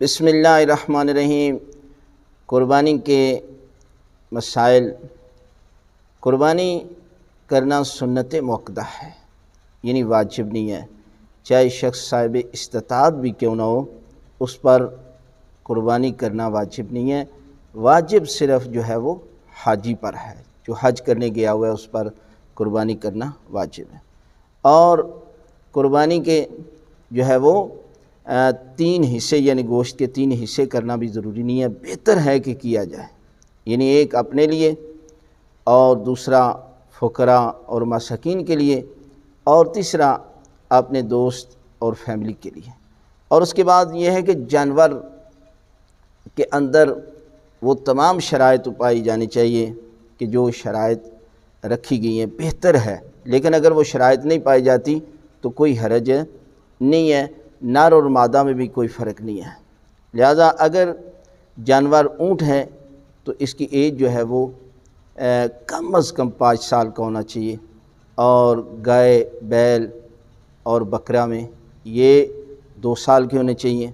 بسم اللہ الرحمن الرحیم۔ قربانی کے مسائل۔ قربانی کرنا سنت مؤکدہ ہے، یعنی واجب نہیں ہے، چاہے شخص صاحب استطاعت بھی کیوں نہ ہو، اس پر قربانی کرنا واجب نہیں ہے۔ واجب صرف جو ہے وہ حاجی پر ہے، جو حج کرنے گیا ہوا ہے اس پر قربانی کرنا واجب ہے۔ اور قربانی کے جو ہے وہ 3 حصے، یعنی گوشت کے 3 حصے کرنا بھی ضروری نہیں ہے، بہتر ہے کہ کیا جائے، یعنی ایک اپنے لیے اور دوسرا فقراء اور مساکین کے لیے اور تیسرا اپنے دوست اور فیملی کے لیے۔ اور اس کے بعد یہ ہے کہ جانور کے اندر وہ تمام شرائط پائی جانی چاہیے کہ جو شرائط رکھی گئی ہیں بہتر ہے، لیکن اگر وہ شرائط نہیں پائی جاتی تو کوئی حرج نہیں ہے، نر اور مادہ میں بھی کوئی فرق نہیں ہے۔ لہذا اگر جانور اونٹ ہے تو اس کی ایج جو ہے وہ کم از کم 5 سال کا ہونا چاہیے، اور گائے، بیل اور بکرا میں یہ 2 سال کے ہونے چاہیے،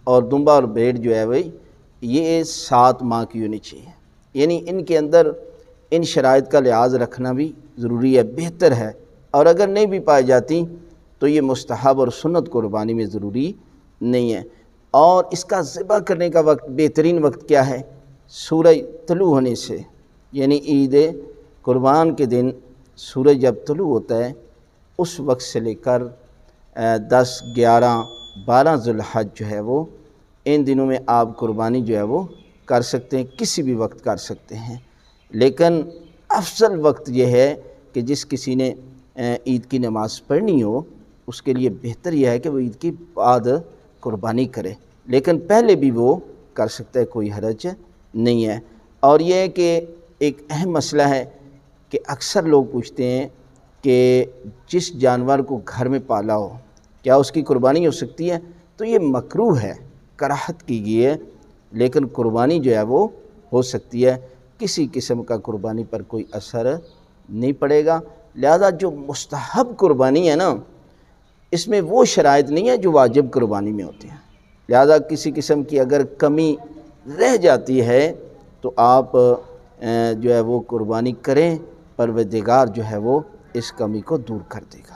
اور دمبا اور بھیڑ جو ہے بھائی یہ 7 ماہ کی ہونی چاہیے۔ یعنی ان کے اندر ان شرائط کا لحاظ رکھنا بھی ضروری ہے، بہتر ہے، اور اگر نہیں بھی پائی جاتی تو یہ مستحب اور سنت قربانی میں ضروری نہیں ہے۔ اور اس کا ذبح کرنے کا وقت، بہترین وقت کیا ہے؟ سورج طلوع ہونے سے، یعنی عید قربان کے دن سورج جب طلوع ہوتا ہے اس وقت سے لے کر 10، 11، 12 ذو الحج جو ہے وہ ان دنوں میں آپ قربانی جو ہے وہ کر سکتے ہیں، کسی بھی وقت کر سکتے ہیں، لیکن افضل وقت یہ ہے کہ جس کسی نے عید کی نماز پڑھنی ہو اس کے لیے بہتر یہ ہے کہ وہ عید کے بعد قربانی کرے، لیکن پہلے بھی وہ کر سکتا ہے، کوئی حرج نہیں ہے۔ اور یہ ہے کہ ایک اہم مسئلہ ہے کہ اکثر لوگ پوچھتے ہیں کہ جس جانور کو گھر میں پالا ہو کیا اس کی قربانی ہو سکتی ہے؟ تو یہ مکروہ ہے، کراہت کی گئی ہے، لیکن قربانی جو ہے وہ ہو سکتی ہے، کسی قسم کا قربانی پر کوئی اثر نہیں پڑے گا۔ لہذا جو مستحب قربانی ہے نا، اس میں وہ شرائط نہیں ہے جو واجب قربانی میں ہوتے ہیں، لہذا کسی قسم کی اگر کمی رہ جاتی ہے تو آپ جو ہے وہ قربانی کریں، پروردگار جو ہے وہ اس کمی کو دور کر دے گا۔